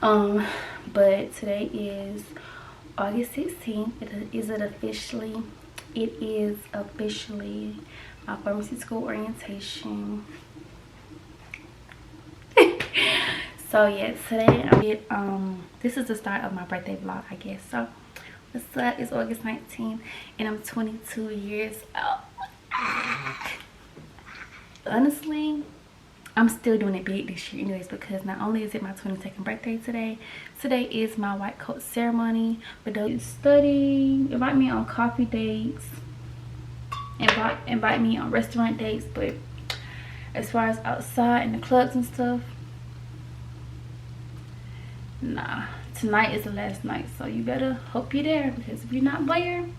But today is August 16th. It is officially my pharmacy school orientation. So yeah, today this is the start of my birthday vlog, I guess. So what's up? It's August 19th and I'm 22 years old. Honestly, I'm still doing it big this year anyways, because not only is it my 22nd birthday today is my white coat ceremony. But those study, invite me on coffee dates, invite me on restaurant dates, but as far as outside in the clubs and stuff, nah. Tonight is the last night, so you better hope you're there, because if you're not there,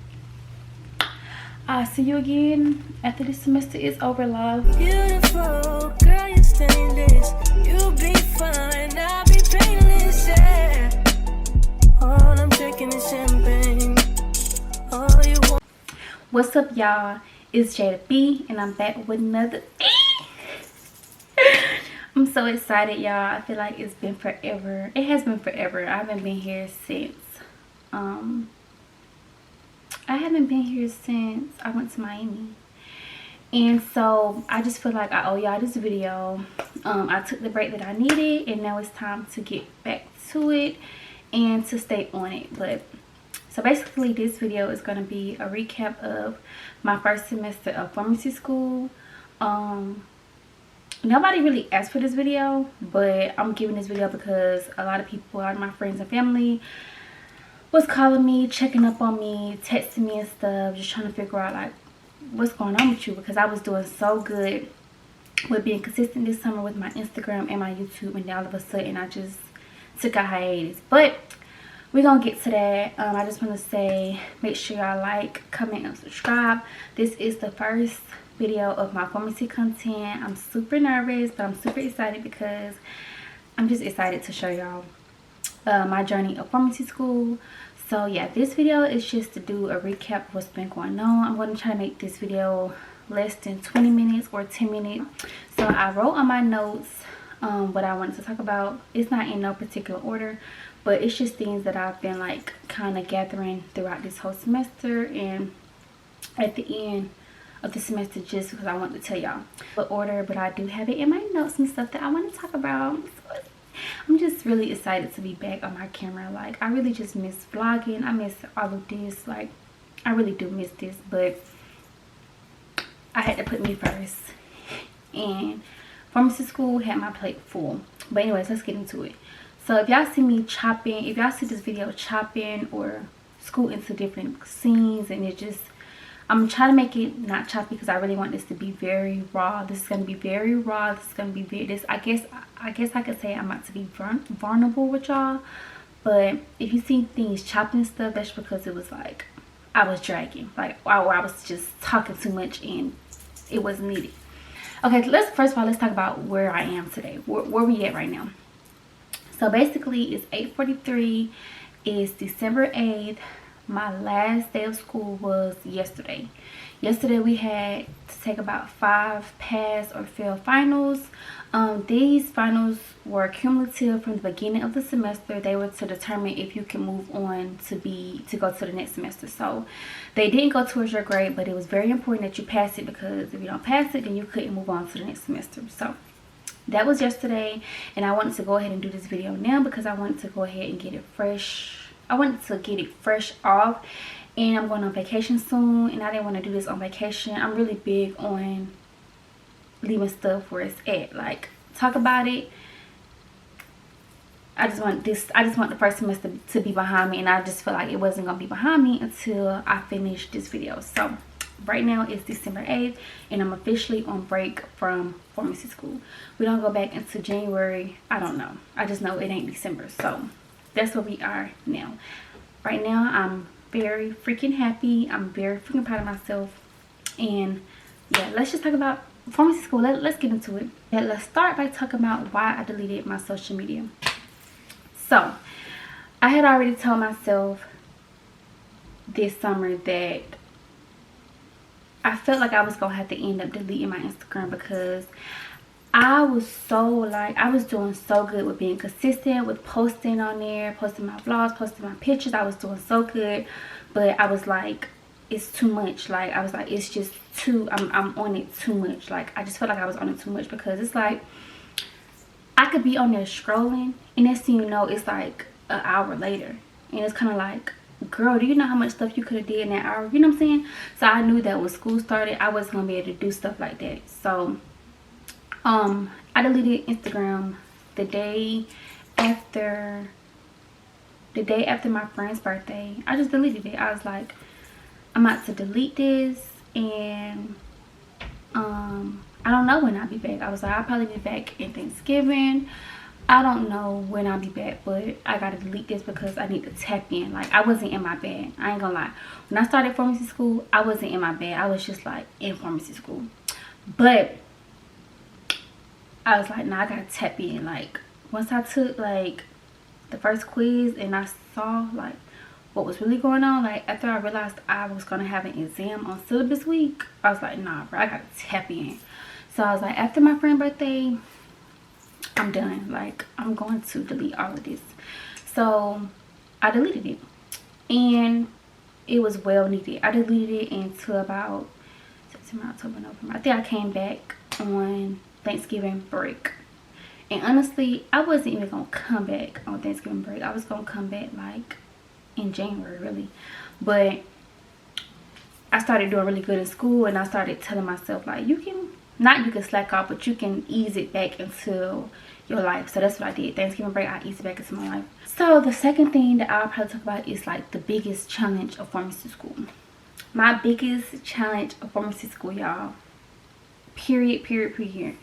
I'll see you again after this semester is over, love. Beautiful girl, you stainless. You be fine, I'll be painless, yeah. All I'm drinking is champagne. All you want. What's up, y'all? It's JadaB, and I'm back with another. I'm so excited, y'all. I feel like it's been forever. It has been forever. I haven't been here since I went to Miami. And so I just feel like I owe y'all this video. I took the break that I needed, and now it's time to get back to it and to stay on it. But so basically this video is going to be a recap of my first semester of pharmacy school. Nobody really asked for this video, but I'm giving this video because a lot of my friends and family was calling me, checking up on me, texting me and stuff, just trying to figure out like what's going on with you, because I was doing so good with being consistent this summer with my Instagram and my YouTube, and then all of a sudden I just took a hiatus. But we're gonna get to that. I just want to say, make sure y'all like, comment, and subscribe. This is the first video of my pharmacy content. I'm super nervous, but I'm super excited because I'm just excited to show y'all my journey of pharmacy school. So yeah, this video is just to do a recap of what's been going on. I'm going to try to make this video less than 20 minutes or 10 minutes. So I wrote on my notes what I wanted to talk about. It's not in no particular order, but it's just things that I've been like kind of gathering throughout this whole semester, and at the end of the semester, just because I want to tell y'all what order. But I do have it in my notes and stuff that I want to talk about. So I'm just really excited to be back on my camera. Like, I really just miss vlogging. I miss all of this. Like, I really do miss this, but I had to put me first, and pharmacy school had my plate full. But anyways, let's get into it. So if y'all see me chopping, if y'all see this video chopping or scoot into different scenes, and it just, I'm trying to make it not choppy because I really want this to be very raw. This is going to be very raw. This is going to be very, this, I guess I could say I'm about to be vulnerable with y'all. But if you see things chopping and stuff, that's because it was like, I was dragging. Like, I was just talking too much and it wasn't needed. Okay, first of all, let's talk about where I am today. Where we at right now. So basically, it's 8:43. It's December 8th. My last day of school was yesterday. Yesterday we had to take about 5 pass or fail finals. These finals were cumulative from the beginning of the semester. They were to determine if you can move on to go to the next semester. So they didn't go towards your grade, but it was very important that you pass it, because if you don't pass it, then you couldn't move on to the next semester. So that was yesterday, and I wanted to go ahead and do this video now because I wanted to go ahead and get it fresh. I wanted to get it fresh off, and I'm going on vacation soon, and I didn't want to do this on vacation. I'm really big on leaving stuff where it's at. Like, talk about it. I just want the first semester to be behind me, and I just feel like it wasn't going to be behind me until I finished this video. So right now it's December 8th, and I'm officially on break from pharmacy school. We don't go back into January. I don't know. I just know it ain't December. So that's where we are now. Right now, I'm very freaking happy. I'm very freaking proud of myself. And yeah, let's just talk about pharmacy school. Let's get into it. Yeah, let's start by talking about why I deleted my social media. So I had already told myself this summer that I felt like I was gonna have to end up deleting my Instagram, because I was so like, I was doing so good with being consistent, with posting on there, posting my vlogs, posting my pictures. I was doing so good, but I was like, it's too much. Like, I was like, it's just too, I'm on it too much. Like, I just felt like I was on it too much, because it's like, I could be on there scrolling, and next thing you know, it's like an hour later, and it's kind of like, girl, do you know how much stuff you could have did in that hour? You know what I'm saying? So I knew that when school started, I wasn't gonna be able to do stuff like that. So I deleted Instagram the day after my friend's birthday. I just deleted it. I was like, I'm about to delete this, and I don't know when I'll be back. I was like, I'll probably be back in Thanksgiving. I don't know when I'll be back, but I gotta delete this because I need to tap in. Like, I wasn't in my bed. I ain't gonna lie. When I started pharmacy school, I wasn't in my bed. I was just like in pharmacy school. But I was like, nah, I gotta tap in. Like, once I took like the first quiz and I saw like what was really going on, like after I realized I was gonna have an exam on syllabus week, I was like, nah, bro, I gotta tap in. So I was like, after my friend's birthday, I'm done. Like, I'm going to delete all of this. So I deleted it, and it was well needed. I deleted it until about September, October, November. I think I came back on Thanksgiving break, and honestly, I wasn't even gonna come back on Thanksgiving break. I was gonna come back like in January, really. But I started doing really good in school, and I started telling myself, like, you can slack off, but you can ease it back into your life. So that's what I did. Thanksgiving break, I eased it back into my life. So the second thing that I'll probably talk about is like the biggest challenge of pharmacy school. My biggest challenge of pharmacy school, y'all, period,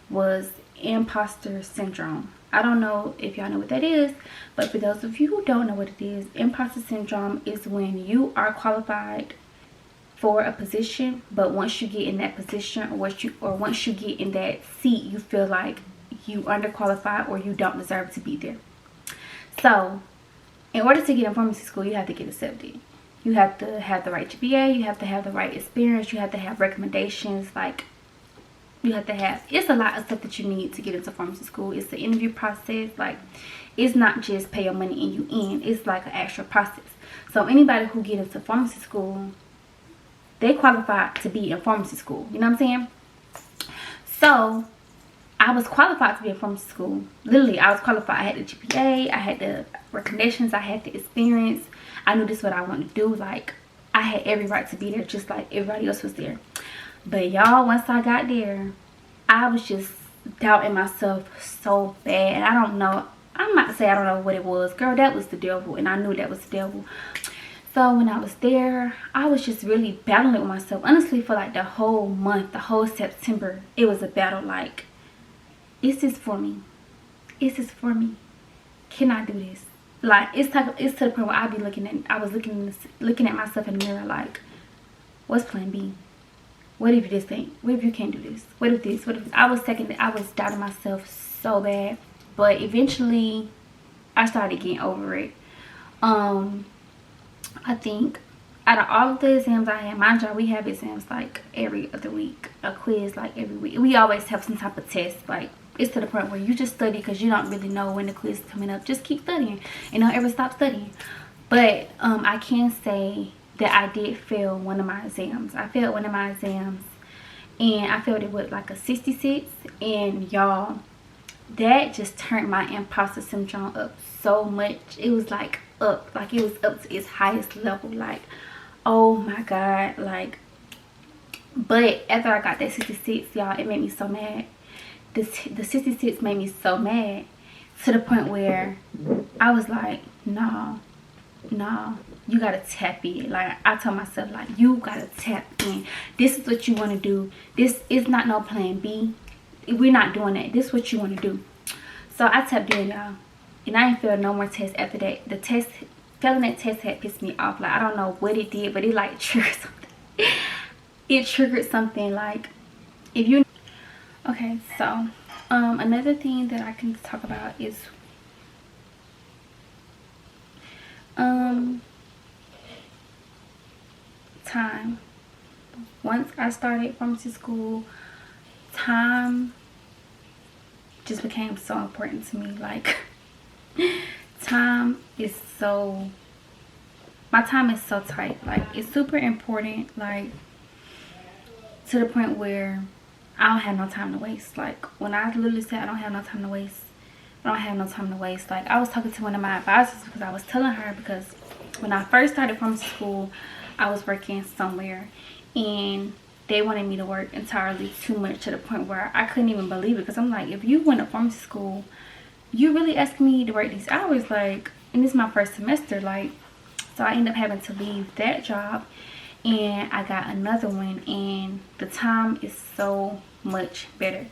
was imposter syndrome. I don't know if y'all know what that is, but for those of you who don't know what it is, imposter syndrome is when you are qualified for a position, but once you get in that position, or once you get in that seat, you feel like you underqualified or you don't deserve to be there. So in order to get in pharmacy school, you have to get accepted. You have to have the right GPA, you have to have the right experience, you have to have recommendations, like you have to have, it's a lot of stuff that you need to get into pharmacy school. It's the interview process. Like, it's not just pay your money and you in. It's like an actual process. So anybody who get into pharmacy school, they qualify to be in pharmacy school. You know what I'm saying? So I was qualified to be in pharmacy school. Literally, I was qualified. I had the GPA, I had the recommendations, I had the experience. I knew this is what I wanted to do. Like, I had every right to be there, just like everybody else was there. But y'all, once I got there, I was just doubting myself so bad. And I don't know, I'm about to say I don't know what it was. Girl, that was the devil, and I knew that was the devil. So when I was there, I was just really battling with myself. Honestly, for like the whole month, the whole September, it was a battle. Like, is this for me? Is this for me? Can I do this? Like, it's to the point where I was looking at myself in the mirror like, what's plan B? What if you just think? What if you can't do this? What if this? What if this? I was doubting myself so bad. But eventually, I started getting over it. I think out of all of the exams I had, mind y'all, we have exams like every other week, a quiz like every week. We always have some type of test. Like, it's to the point where you just study because you don't really know when the quiz is coming up. Just keep studying and don't ever stop studying. But I can say that I did fail one of my exams. I failed one of my exams, and I failed it with like a 66. And y'all, that just turned my imposter syndrome up so much. It was like up, like it was up to its highest level. Like, oh my god. Like, but after I got that 66, y'all, it made me so mad. The 66 made me so mad to the point where I was like, no, you gotta tap in. Like, I told myself, like, you gotta tap in. This is what you want to do. This is not no plan B. We're not doing that. This is what you want to do. So I tapped in, y'all, and I ain't failed no more tests after that. The test, failing that test had pissed me off. Like, I don't know what it did, but it like triggered something. It triggered something. Like, if you, okay, so another thing that I can talk about is time. Once I started pharmacy school, time just became so important to me. Like, time is so, my time is so tight. Like, it's super important, like, to the point where I don't have no time to waste. Like, when I literally said I don't have no time to waste, I don't have no time to waste. Like, I was talking to one of my advisors because I was telling her, because when I first started pharmacy school, I was working somewhere and they wanted me to work entirely too much, to the point where I couldn't even believe it. Because I'm like, if you went to pharmacy school, you really asked me to work these hours, like, and this is my first semester. Like, so I ended up having to leave that job and I got another one, and the time is so much better.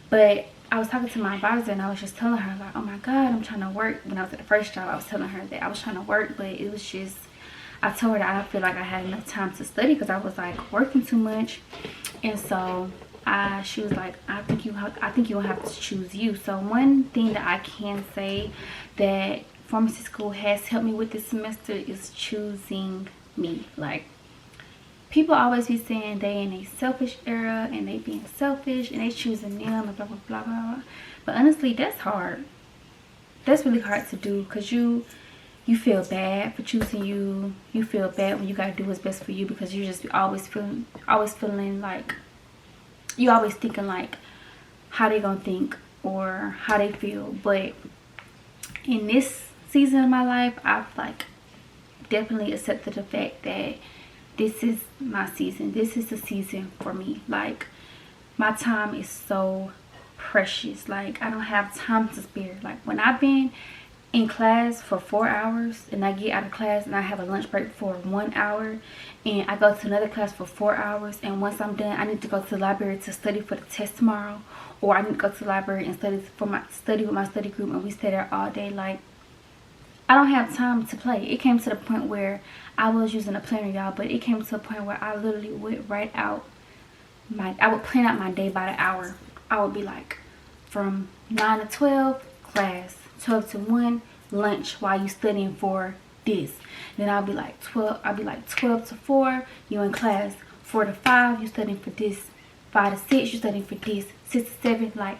But I was talking to my advisor and I was just telling her, like, oh my god, I'm trying to work. When I was at the first job, I was telling her that I was trying to work, but it was just, I told her that I don't feel like I had enough time to study because I was like working too much. And so she was like, I think you'll have to choose you. So one thing that I can say that pharmacy school has helped me with this semester is choosing me. Like, people always be saying they in a selfish era and they being selfish and they choosing them and blah blah blah blah. But honestly, that's hard. That's really hard to do, because you feel bad for choosing you. You feel bad when you gotta do what's best for you, because you're just always feeling like, you always thinking like how they gonna think or how they feel. But in this season of my life, I've like definitely accepted the fact that this is my season. This is the season for me. Like, my time is so precious. Like, I don't have time to spare. Like, when I've been in class for 4 hours and I get out of class and I have a lunch break for 1 hour and I go to another class for 4 hours, and once I'm done I need to go to the library to study for the test tomorrow, or I need to go to the library and study with my study group, and we stay there all day. Like, I don't have time to play. It came to the point where I was using a planner, y'all, but it came to a point where I literally would write out I would plan out my day by the hour. I would be like, from 9 to 12 class, 12 to 1 lunch while you studying for this. Then I'll be like 12 to 4 you in class, 4 to 5 you studying for this, 5 to 6 you studying for this, 6 to 7. Like,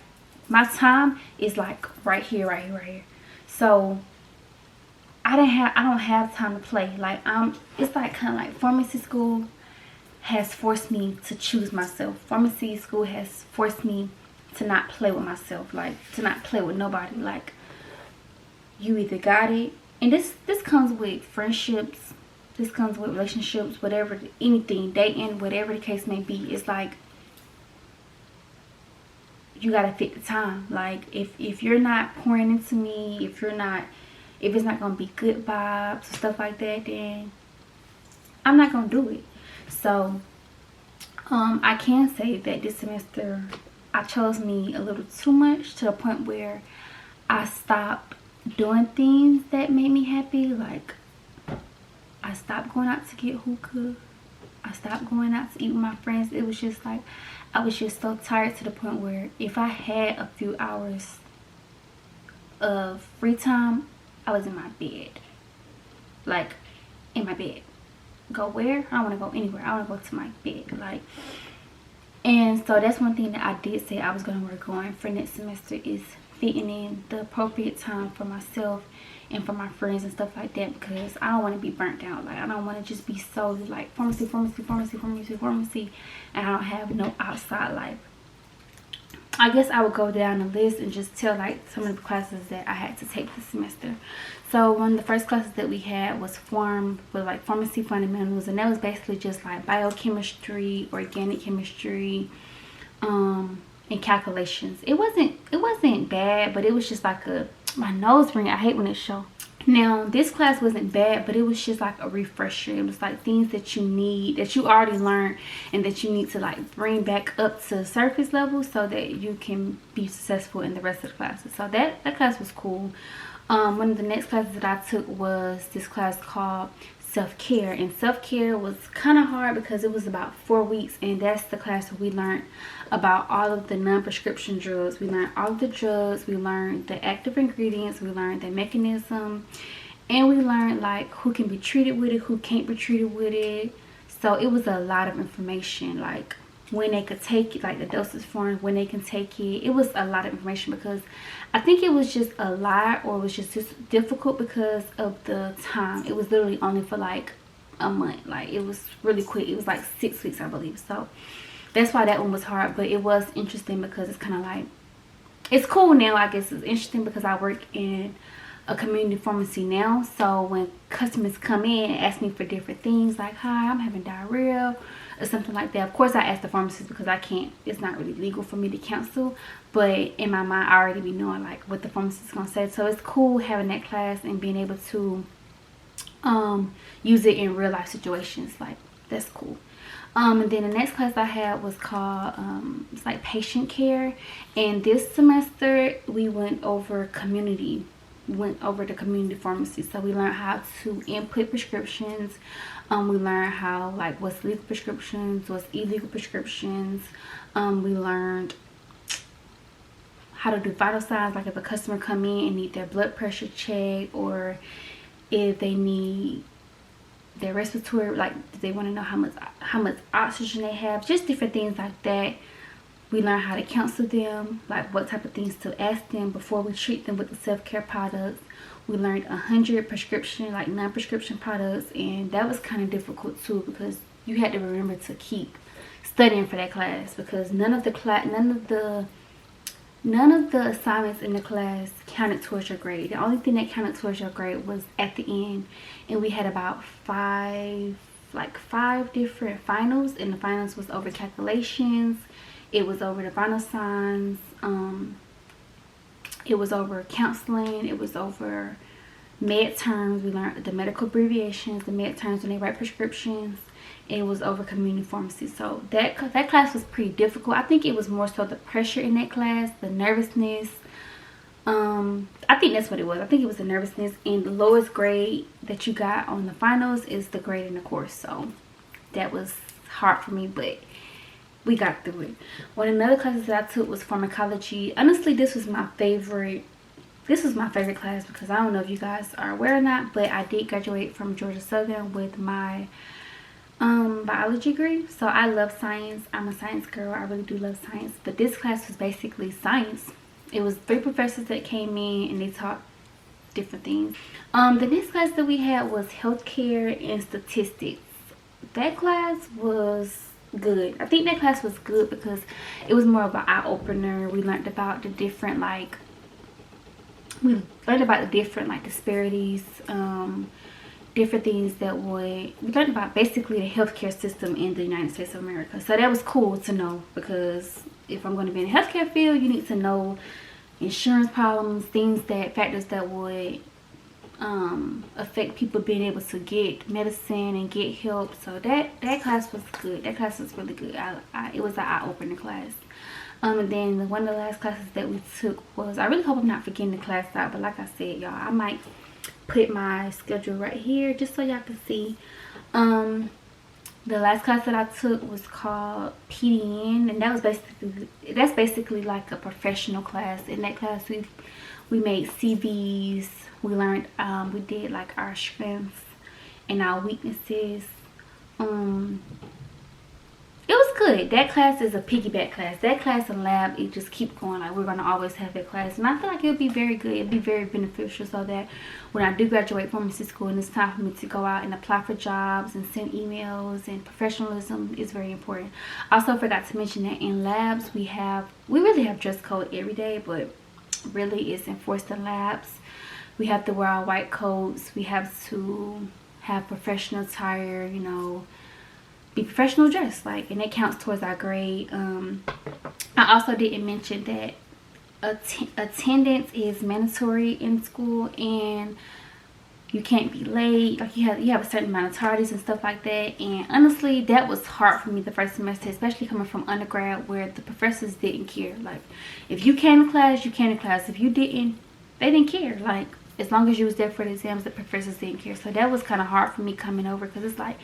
my time is like right here. So I don't have time to play. Like, it's like kind of like pharmacy school has forced me to choose myself. Pharmacy school has forced me to not play with myself, like to not play with nobody. Like, you either got it, and this comes with friendships, this comes with relationships, whatever, anything, dating, whatever the case may be. It's like, you gotta fit the time. Like, if you're not pouring into me, if it's not gonna be good vibes and stuff like that, then I'm not gonna do it. So I can say that this semester I chose me a little too much, to the point where I stopped doing things that made me happy. Like, I stopped going out to get hookah, I stopped going out to eat with my friends. It was just like, I was just so tired, to the point where if I had a few hours of free time, I was in my bed. Like, in my bed. Go where? I don't want to go anywhere. I want to go to my bed. Like, and so that's one thing that I did say I was going to work on for next semester, is fitting in the appropriate time for myself and for my friends and stuff like that, because I don't want to be burnt out. Like, I don't want to just be solely like pharmacy, and I don't have no outside life. I guess I would go down the list and just tell like some of the classes that I had to take this semester. So one of the first classes that we had was pharmacy fundamentals, and that was basically just like biochemistry, organic chemistry, and calculations. It wasn't bad, but it was just like my nose ring. I hate when it shows. Now, this class wasn't bad, but it was just like a refresher. It was like things that you need, that you already learned, and that you need to like bring back up to surface level so that you can be successful in the rest of the classes. So that class was cool. One of the next classes that I took was this class called self-care, and self-care was kind of hard because it was about 4 weeks, and that's the class where we learned about all of the non-prescription drugs. We learned all of the drugs, we learned the active ingredients, we learned the mechanism, and we learned like who can be treated with it, who can't be treated with it. So it was a lot of information. Like, when they could take it, like the dosage forms, when they can take it. It was a lot of information because I think it was just a lot, or it was just difficult because of the time. It was literally only for like a month. Like it was really quick. It was like 6 weeks, I believe. So that's why that one was hard, but it was interesting because it's kind of like, it's cool now. I guess it's interesting because I work in a community pharmacy now, so when customers come in and ask me for different things like, hi, I'm having diarrhea or something like that, of course I ask the pharmacist because I can't, it's not really legal for me to cancel, but in my mind I already be knowing like what the pharmacist is gonna say. So it's cool having that class and being able to use it in real life situations. Like that's cool. And then the next class I had was called it's like patient care, and this semester we went over the community pharmacy. So we learned how to input prescriptions. We learned how, like, what's legal prescriptions, what's illegal prescriptions. We learned how to do vital signs, like if a customer come in and need their blood pressure checked, or if they need their respiratory, like they want to know how much oxygen they have, just different things like that. We learn how to counsel them, like what type of things to ask them before we treat them with the self-care products. We learned 100 prescription, like non-prescription products, and that was kind of difficult too because you had to remember to keep studying for that class because none of the assignments in the class counted towards your grade. The only thing that counted towards your grade was at the end, and we had about five different finals, and the finals was over calculations. It was over the vital signs. It was over counseling. It was over med terms. We learned the medical abbreviations, the med terms when they write prescriptions. It was over community pharmacy. So that class was pretty difficult. I think it was more so the pressure in that class, the nervousness. I think that's what it was. I think it was the nervousness, and the lowest grade that you got on the finals is the grade in the course. So that was hard for me, but we got through it. One of the other classes that I took was pharmacology. Honestly, this was my favorite class because I don't know if you guys are aware or not, but I did graduate from Georgia Southern with my biology degree. So I love science. I'm a science girl. I really do love science. But this class was basically science. It was 3 professors that came in and they taught different things. The next class that we had was healthcare and statistics. That class was good. I think that class was good because it was more of an eye-opener. We learned about the different disparities, different things that we learned about basically the healthcare system in the United States of America. So that was cool to know because if I'm going to be in the healthcare field, you need to know insurance problems, factors that would affect people being able to get medicine and get help. So that class was good. That class was really good. It was an eye-opener class. And then one of the last classes that we took was, I really hope I'm not forgetting the class out, but like I said, y'all, I might put my schedule right here just so y'all can see. The last class that I took was called PDN, and that's basically like a professional class. In that class we made CVs. We learned we did like our strengths and our weaknesses. It was good. That class is a piggyback class. That class and lab, it just keep going. Like, we're going to always have that class. And I feel like it would be very good. It would be very beneficial so that when I do graduate pharmacy school and it's time for me to go out and apply for jobs and send emails, and professionalism is very important. Also forgot to mention that in labs we really have dress code every day, but really it's enforced in labs. We have to wear our white coats. We have to have professional attire, you know, be professional dressed, like, and it counts towards our grade. I also didn't mention that attendance is mandatory in school, and you can't be late. Like, you have a certain amount of tardies and stuff like that. And honestly, that was hard for me the first semester, especially coming from undergrad where the professors didn't care. Like, if you came to class, you came to class. If you didn't, they didn't care. Like, as long as you was there for the exams, the professors didn't care. So that was kind of hard for me coming over, because it's like,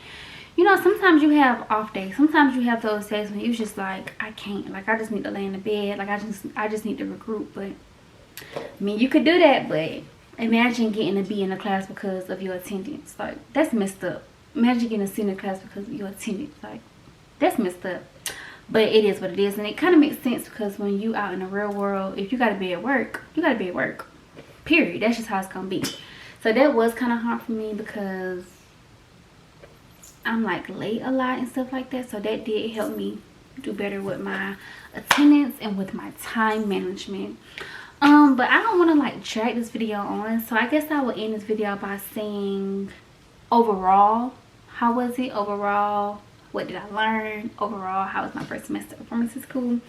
you know, sometimes you have off days. Sometimes you have those days when you just like, I can't. Like, I just need to lay in the bed. Like, I just need to regroup. But I mean, you could do that, but imagine getting a B in a class because of your attendance. Like, that's messed up. Imagine getting a C in a class because of your attendance. Like, that's messed up. But it is what it is, and it kind of makes sense because when you out in the real world, if you gotta be at work, you gotta be at work, period. That's just how it's gonna be. So that was kind of hard for me because I'm like late a lot and stuff like that, so that did help me do better with my attendance and with my time management. But I don't want to like drag this video on, so I guess I will end this video by saying overall, how was it? Overall, what did I learn? Overall, how was my first semester of pharmacy school?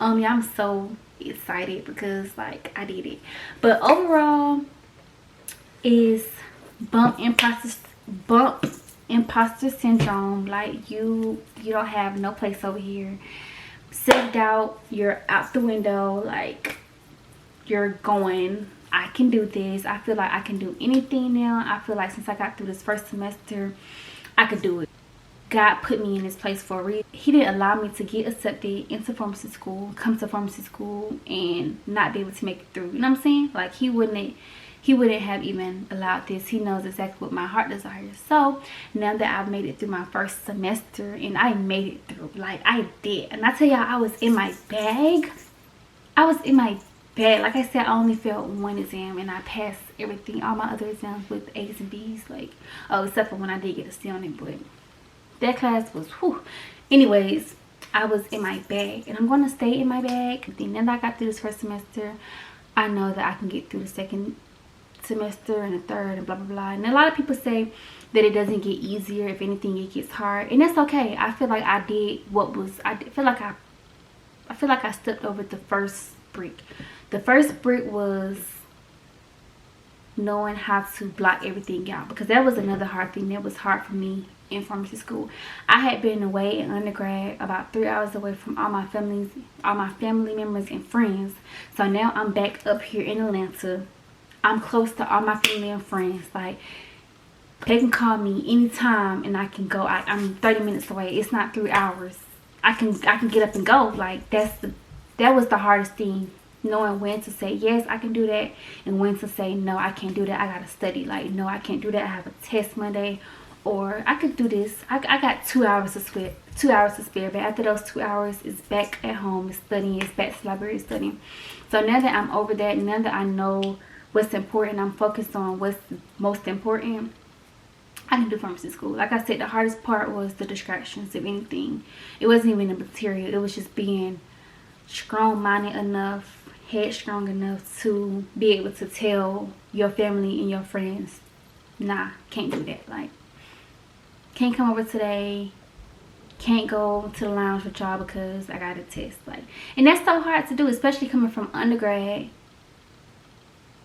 Yeah, I'm so excited because like I did it. But overall is bump imposter syndrome. Like you don't have no place over here. Self-doubt, you're out the window. Like you're going, I can do this. I feel like I can do anything now. I feel like since I got through this first semester, I could do it. God put me in this place for a reason. He didn't allow me to get accepted into pharmacy school, come to pharmacy school, and not be able to make it through. You know what I'm saying? Like he wouldn't have even allowed this. He knows exactly what my heart desires. So now that I've made it through my first semester, and I made it through, like I did, and I tell y'all, I was in my bag. Like I said, I only failed one exam and I passed everything, all my other exams with A's and B's. Like, oh, except for when I did get a C on it, but that class was whew. Anyways, I was in my bag and I'm going to stay in my bag. Then now that I got through this first semester, I know that I can get through the second semester and the third and blah blah blah. And a lot of people say that it doesn't get easier. If anything, it gets hard, and that's okay. I feel like I did what was, I feel like I stepped over the first brick. The first brick was knowing how to block everything out, because that was another hard thing that was hard for me in pharmacy school. I had been away in undergrad, about 3 hours away from all my family members and friends. So now I'm back up here in Atlanta. I'm close to all my family and friends. Like they can call me anytime and I can go. I'm 30 minutes away. It's not 3 hours. I can get up and go. Like that was the hardest thing, knowing when to say yes, I can do that, and when to say no, I can't do that, I gotta study. Like, no, I can't do that, I have a test Monday. Or I could do this. I got 2 hours to spare. 2 hours to spare, but after those 2 hours, it's back at home, it's studying, it's back to the library studying. So now that I'm over that, now that I know what's important, I'm focused on what's most important, I can do pharmacy school. Like I said, the hardest part was the distractions, if anything. It wasn't even the material, it was just being strong-minded enough, headstrong enough to be able to tell your family and your friends, nah, can't do that. Like, can't come over today, can't go to the lounge with y'all because I got a test. Like, and that's so hard to do, especially coming from undergrad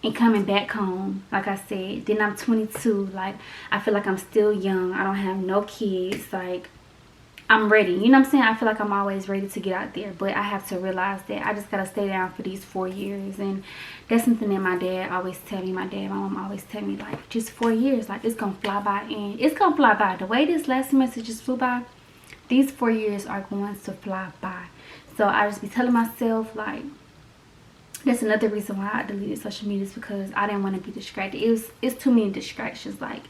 and coming back home. Like I said, then I'm 22. Like, I feel like I'm still young. I don't have no kids. Like, I'm ready, you know what I'm saying? I feel like I'm always ready to get out there, but I have to realize that I just gotta stay down for these 4 years. And that's something that my dad always tell me. My mom always tell me, like, just 4 years, like, it's gonna fly by. And it's gonna fly by. The way this last semester just flew by, these 4 years are going to fly by. So I just be telling myself, like, that's another reason why I deleted social media, is because I didn't want to be distracted. It's too many distractions. Like,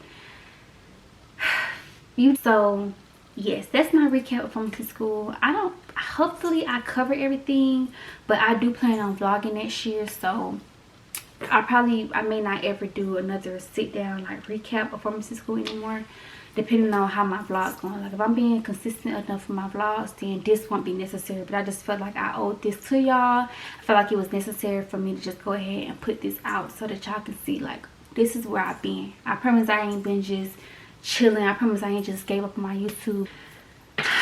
so yes, that's my recap of pharmacy school. Hopefully I cover everything, but I do plan on vlogging next year, so I may not ever do another sit down like recap of pharmacy school anymore, depending on how my vlog's going. Like, if I'm being consistent enough for my vlogs, then this won't be necessary. But I just felt like I owed this to y'all. I felt like it was necessary for me to just go ahead and put this out so that y'all can see, like, this is where I've been. I promise I ain't been just chilling. I promise I ain't just gave up on my YouTube.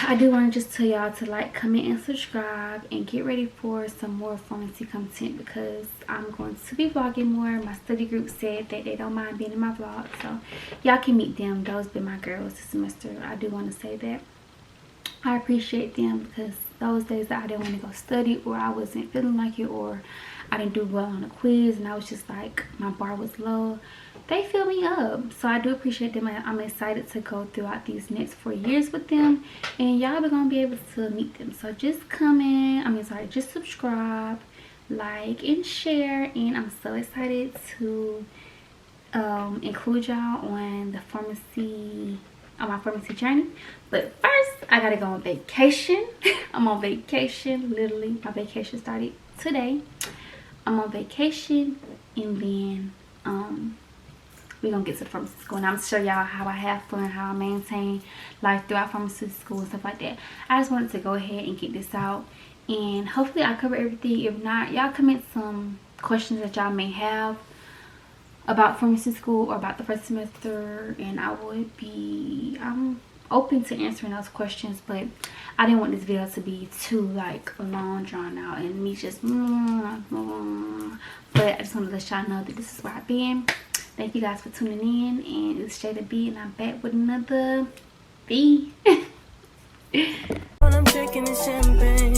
I do want to just tell y'all to like, comment, and subscribe, and get ready for some more pharmacy content, because I'm going to be vlogging more. My study group said that they don't mind being in my vlog, so y'all can meet them. Those been my girls this semester. I do want to say that I appreciate them, because those days that I didn't want to go study, or I wasn't feeling like it, or I didn't do well on a quiz and I was just like, my bar was low, they fill me up. So I do appreciate them. I'm excited to go throughout these next 4 years with them, and y'all are gonna be able to meet them. So just just subscribe, like, and share. And I'm so excited to include y'all on the pharmacy on my pharmacy journey. But first, I gotta go on vacation. I'm on vacation, literally. My vacation started today. I'm on vacation, and then we're gonna get to the pharmacy school, and I'm gonna show y'all how I have fun, how I maintain life throughout pharmacy school and stuff like that. I just wanted to go ahead and get this out, and hopefully I cover everything. If not, y'all comment some questions that y'all may have about pharmacy school or about the first semester, and I'm open to answering those questions. But I didn't want this video to be too like long, drawn out, and me just but I just want to let y'all know that this is where I've been. Thank you guys for tuning in, and it's JadaB, and I'm back with another V. I'm drinking the champagne.